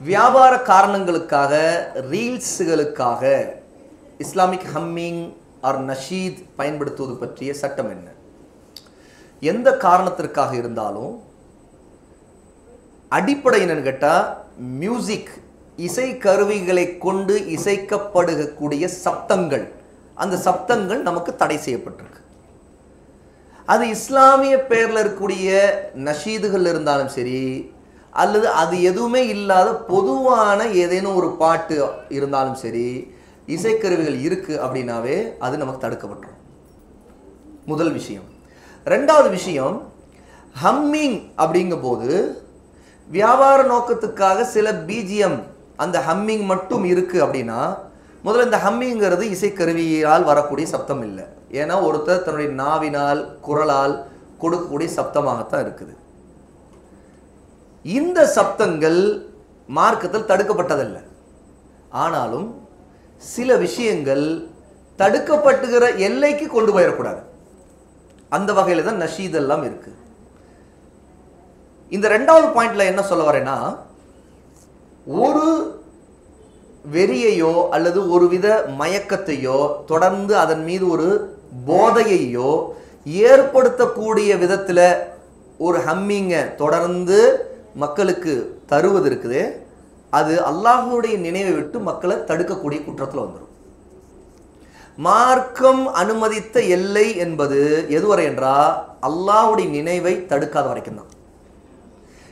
வியாபார காரணங்களுக்காக ரீல்ஸுகளுக்காக Islamic humming R Nasheed பயன்படுத்துவது பற்றிய சட்டம் என்ன? எந்த காரணத்திற்காக இருந்தாலும் அடிப்படை என்னன்னு கேட்டால் மியூசிக் இசை கருவிகளை கொண்டு இசைக்கப்படுகக்கூடிய சப்தங்கள், அந்த சப்தங்கள் நமக்கு தடை செய்யப்பட்டிருக்கு. அது இஸ்லாமிய பெயரில் இருக்கக்கூடிய நஷீதுகள் இருந்தாலும் சரி, அல்லது அது எதுவுமே இல்லாத பொதுவான ஏதேனும் ஒரு பாட்டு இருந்தாலும் சரி, இசைக்கருவிகள் இருக்கு அப்படின்னாவே அது நமக்கு தடுக்கப்பட்டுரும். முதல் விஷயம். ரெண்டாவது விஷயம், ஹம்மிங் அப்படிங்கும் போது வியாபார நோக்கத்துக்காக சில பிஜிஎம் அந்த ஹம்மிங் மட்டும் இருக்கு அப்படின்னா, முதல்ல இந்த ஹம்மிங்கிறது இசைக்கருவியால் வரக்கூடிய சப்தம் இல்லை. ஏன்னா ஒருத்தர் தன்னுடைய நாவினால் குரலால் கொடுக்கக்கூடிய சப்தமாகத்தான் இருக்குது. இந்த சப்தங்கள் மார்க்கத்தில் தடுக்கப்பட்டதல்ல. ஆனாலும் சில விஷயங்கள் தடுக்கப்பட்டுகிற எல்லைக்கு கொண்டு போயிடக்கூடாது. அந்த வகையில் தான் நஷீத் எல்லாம் இருக்கு. இந்த ரெண்டாவது பாயிண்ட்ல என்ன சொல்ல வரேன்னா, ஒரு வெறியையோ அல்லது ஒரு வித மயக்கத்தையோ தொடர்ந்து அதன் மீது ஒரு போதையையோ ஏற்படுத்தக்கூடிய விதத்தில் ஒரு ஹம்மிங்கை தொடர்ந்து மக்களுக்கு தருவது இருக்குது, அது அல்லாஹ்வுடைய நினைவை விட்டு மக்களை தடுக்கக்கூடிய குற்றத்தில் வந்துடும். மார்க்கம் அனுமதித்த எல்லை என்பது எதுவரை என்றால் அல்லாஹ்வுடைய நினைவை தடுக்காத வரைக்கும் தான்.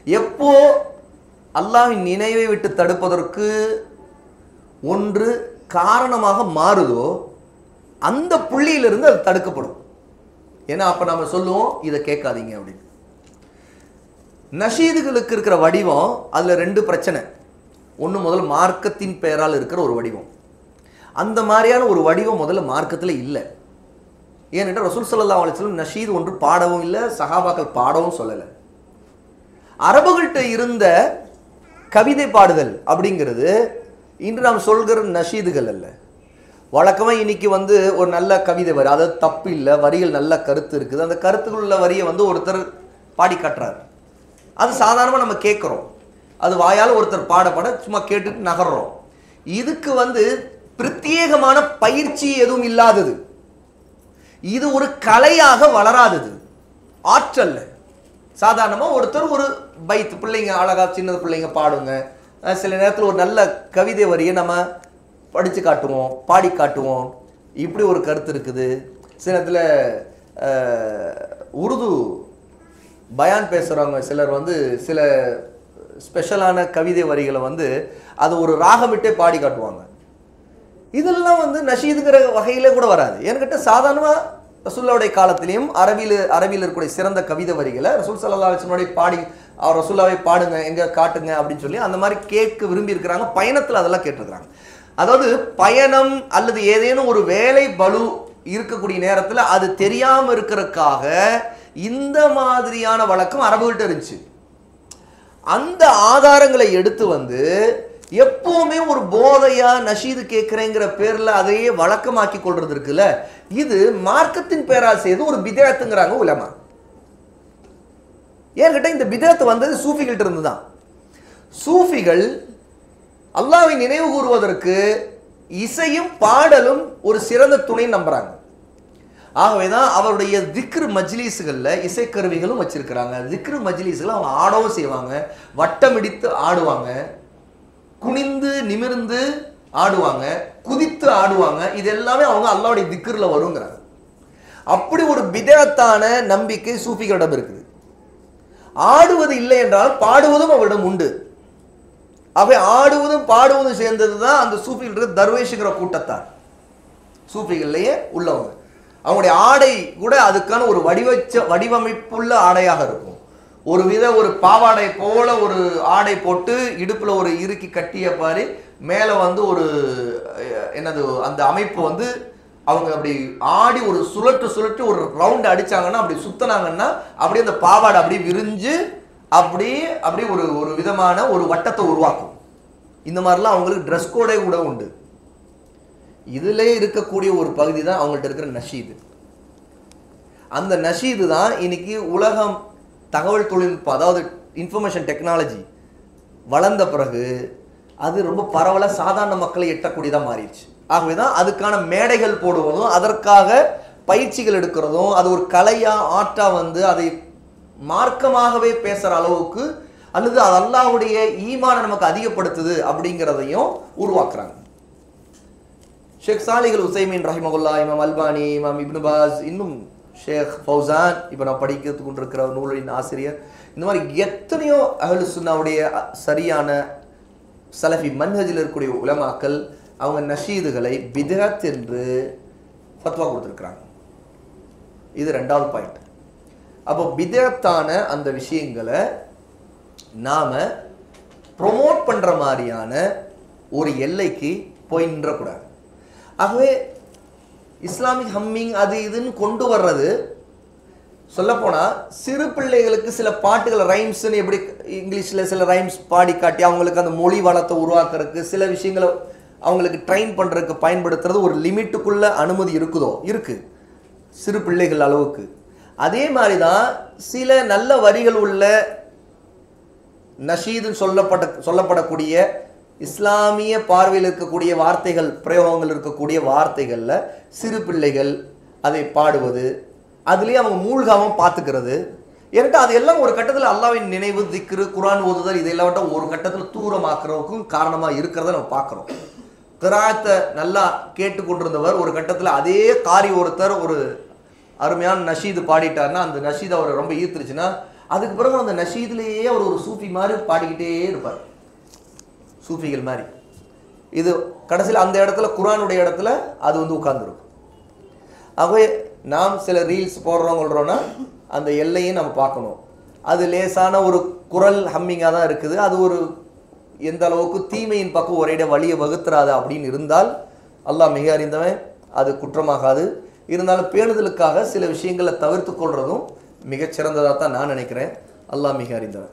எப்போ அல்லாஹ்வின் நினைவை விட்டு தடுப்பதற்கு ஒன்று காரணமாக மாறுதோ அந்த புள்ளியிலிருந்து அது தடுக்கப்படும். ஏன்னா அப்ப நம்ம சொல்லுவோம் இதை கேட்காதீங்க அப்படின்னு. நஷீதுகளுக்கு இருக்கிற வடிவம் அதுல ரெண்டு பிரச்சனை. ஒன்று முதல் மார்க்கத்தின் பெயரால் இருக்கிற ஒரு வடிவம். அந்த மாதிரியான ஒரு வடிவம் முதல்ல மார்க்கத்தில் இல்லை. ஏனென்றால் ரசூல் ஸல்லல்லாஹு அலைஹி வஸல்லம் நஷீத் ஒன்று பாடவும் இல்லை, சஹாபாக்கள் பாடவும் சொல்லலை. அரபுகள்கிட்ட இருந்த கவிதை பாடுதல் அப்படிங்கிறது இன்று நாம் சொல்கிற நஷீதுகள் அல்ல. வழக்கமாக இன்னைக்கு ஒரு நல்ல கவிதை வரி, அதாவது தப்பு இல்லை, வரிகள் நல்ல கருத்து இருக்குது, அந்த கருத்துக்குள்ள உள்ள வரியை ஒருத்தர் பாடி காட்டுறாரு. அது சாதாரணமாக நம்ம கேட்குறோம், அது வாயால் ஒருத்தர் பாட சும்மா கேட்டுட்டு நகர்றோம். இதுக்கு பிரத்யேகமான பயிற்சி எதுவும் இல்லாதது, இது ஒரு கலையாக வளராதது, ஆற்றல். சாதாரணமாக ஒருத்தர் ஒரு பைத்து பிள்ளைங்க அழகா சின்ன பிள்ளைங்க பாடுங்க, சில நேரத்தில் ஒரு நல்ல கவிதை வரியை நம்ம படித்து காட்டுவோம், பாடி காட்டுவோம். இப்படி ஒரு கருத்து இருக்குது. சில நேரத்தில் உருது பயான் பேசுகிறவங்க சிலர் சில ஸ்பெஷலான கவிதை வரிகளை அது ஒரு ராகமிட்டே பாடி காட்டுவாங்க. இதெல்லாம் நஷீதுங்கிற வகையிலே கூட வராது. ஏன்னு சாதாரணமாக ரசூலுல்லாஹ்வுடைய காலத்திலையும் அரபியில் இருக்கக்கூடிய சிறந்த கவிதை வரிகளை ரசூல் ஸல்லல்லாஹு அலைஹி வஸல்லம் பாடி அவர் ரசூலுல்லாஹ்வை பாடுங்க, எங்க காட்டுங்க அப்படின்னு சொல்லி அந்த மாதிரி கேட்க விரும்பி இருக்கிறாங்க. பயணத்தில் அதெல்லாம் கேட்டிருக்கிறாங்க. அதாவது பயணம் அல்லது ஏதேனும் ஒரு வேலை பளு இருக்கக்கூடிய நேரத்தில் அது தெரியாமல் இருக்கிறதுக்காக இந்த மாதிரியான வழக்கம் அரபுகிட்ட இருந்துச்சு. அந்த ஆதாரங்களை எடுத்து எப்பவுமே ஒரு போதையா நஷீது கேட்கிறேங்கிற பேர்ல அதையே வழக்கமாக்கி கொள்றது இருக்குல்ல, இது மார்க்கத்தின் பேரால் செய்து ஒரு பிதஅத்துங்கிறாங்க உலமா. ஏன்கிட்ட இந்த பிதஅத் வந்தது சூஃபிகள்ட்ட இருந்து தான். சூஃபிகள் அல்லாஹ்வை நினைவு கூறுவதற்கு இசையும் பாடலும் ஒரு சிறந்த துணை நம்புறாங்க. ஆகவேதான் அவருடைய திக்ரு மஜ்லிஸ்களில் இசைக்கருவிகளும் வச்சிருக்கிறாங்க. திக்ரு மஜ்லிஸ்கள் அவங்க ஆடவும் செய்வாங்க, வட்டமிடித்து ஆடுவாங்க, குனிந்து நிமிர்ந்து ஆடுவாங்க, குதித்து ஆடுவாங்க. இது எல்லாமே அவங்க அல்லாஹ்வுடைய திக்ருல வருங்கிறாங்க. அப்படி ஒரு பிதஅத்தான நம்பிக்கை சூஃபிகளிடம் இருக்குது. ஆடுவது இல்லை என்றால் பாடுவதும் அவரிடம் உண்டு. அவை ஆடுவதும் பாடுவதும் சேர்ந்தது தான் அந்த சூஃபிகள் தர்வேஷுங்கிற கூட்டத்தார். சூஃபிகள்லேயே உள்ளவங்க. அவங்களுடைய ஆடை கூட அதுக்கான ஒரு வடிவமைப்புள்ள ஆடையாக இருக்கும். ஒரு பாவாடை போல ஒரு ஆடை போட்டு இடுப்புல ஒரு இறுக்கி கட்டிய பாரு, மேல ஒரு அந்த அமைப்பு அவங்க அப்படி ஆடி ஒரு சுழற்று ஒரு ரவுண்ட் அடிச்சாங்கன்னா, அப்படி சுத்தினாங்கன்னா அப்படியே அந்த பாவாடை அப்படியே விரிஞ்சு அப்படி ஒரு விதமான ஒரு வட்டத்தை உருவாக்கும். இந்த மாதிரிலாம் அவங்களுக்கு ட்ரெஸ் கோடே கூட உண்டு. இதுல இருக்கக்கூடிய ஒரு பகுதி தான் அவங்கள்ட்ட இருக்கிற நஷீது. அந்த நஷீது தான் இன்னைக்கு உலகம் தகவல் தொழில்நுட்பம், அதாவது இன்ஃபர்மேஷன் டெக்னாலஜி வளர்ந்த பிறகு அது ரொம்ப பரவலாக சாதாரண மக்களை எட்டக்கூடியதாக மாறிடுச்சு. ஆகவே தான் அதுக்கான மேடைகள் போடுவதும் அதற்காக பயிற்சிகள் எடுக்கிறதும் அது ஒரு கலையா ஆற்றா வந்து அதை மார்க்கமாகவே பேசுகிற அளவுக்கு அல்லது அது அல்லாஹ்வுடைய ஈமானை நமக்கு அதிகப்படுத்துது அப்படிங்கிறதையும் உருவாக்குறாங்க. ஷேக் சாலிஹ் அல் உசைமீன் ரஹிமஹுல்லா, இமாம் அல்பானி, இமாம் இப்னு பாஸ், இன்னும் ஷேக் ஃபௌசான், இப்போ நான் படிக்கிறது கொண்டிருக்கிற நூலின் ஆசிரியர், இந்த மாதிரி எத்தனையோ அஹ்லு சுன்னாவுடைய சரியான சலஃபி மன்ஹஜில் இருக்கக்கூடிய உலமாக்கள் அவங்க நஷீதுகளை பித்அத் என்று ஃபத்வா கொடுத்துருக்குறாங்க. இது 2வது பாயிண்ட். அப்போ பித்அத்தான அந்த விஷயங்களை நாம ப்ரொமோட் பண்ற மாதிரியான ஒரு எல்லைக்கு போய் நின்றக்கூடாது. ஆகவே இஸ்லாமிக் ஹம்மிங் அது இதுன்னு கொண்டு வர்றது சொல்லப்போனால் சிறு பிள்ளைகளுக்கு சில பாட்டுகள் ரைம்ஸ்ன்னு எப்படி இங்கிலீஷில் சில ரைம்ஸ் பாடி காட்டி அவங்களுக்கு அந்த மொழி வளத்தை உருவாக்குறதுக்கு சில விஷயங்களை அவங்களுக்கு ட்ரெயின் பண்ணுறதுக்கு பயன்படுத்துறது ஒரு லிமிட்டுக்குள்ள அனுமதி இருக்குது சிறு பிள்ளைகள் அளவுக்கு. அதே மாதிரி தான் சில நல்ல வரிகள் உள்ள நஷீதுன்னு சொல்லப்படக்கூடிய இஸ்லாமிய பார்வையில் இருக்கக்கூடிய வார்த்தைகள் பிரயோகங்கள் இருக்கக்கூடிய வார்த்தைகளில் சிறு பிள்ளைகள் அதை பாடுவது, அதுலேயே அவங்க மூழ்காமல் பார்த்துக்கிறது. ஏன்ட்டு அது எல்லாம் ஒரு கட்டத்தில் அல்லாஹ்வின் நினைவு, திக்ரு, குர்ஆன் ஓதுதல் இதெல்லாம் ஒரு கட்டத்தில் தூரமாக்குறதுக்கும் காரணமாக இருக்கிறத நம்ம பார்க்குறோம். கிராத்தை நல்லா கேட்டுக்கொண்டிருந்தவர் ஒரு கட்டத்தில் அதே காரி ஒருத்தர் ஒரு அருமையான நஷீது பாடிட்டார்னா அந்த நஷீது அவரை ரொம்ப ஈர்த்துருச்சுன்னா அதுக்கு பிறகு அந்த நஷீதுலேயே அவர் ஒரு சூஃபி மாதிரி பாடிக்கிட்டே இருப்பார், சூஃபிகள் மாதிரி. இது கடைசியில் அந்த இடத்துல குர்ஆனுடைய இடத்துல அது வந்து உட்கார்ந்துருக்கும். ஆகவே நாம் சில ரீல்ஸ் போடுறோம்னா அந்த எல்லையும் நம்ம பார்க்கணும். அது லேசான ஒரு குரல் ஹம்மிங்காக தான் இருக்குது, அது ஒரு எந்த அளவுக்கு தீமையின் பக்கம் ஒரேட வழியை வகுத்துறாது அப்படின்னு இருந்தால் அல்லாஹ் மிக அறிந்தவன், அது குற்றமாகாது. இருந்தாலும் பேணுதலுக்காக சில விஷயங்களை தவிர்த்து கொள்றதும் மிகச்சிறந்ததாக தான் நான் நினைக்கிறேன். அல்லாஹ் மிக அறிந்தவன்.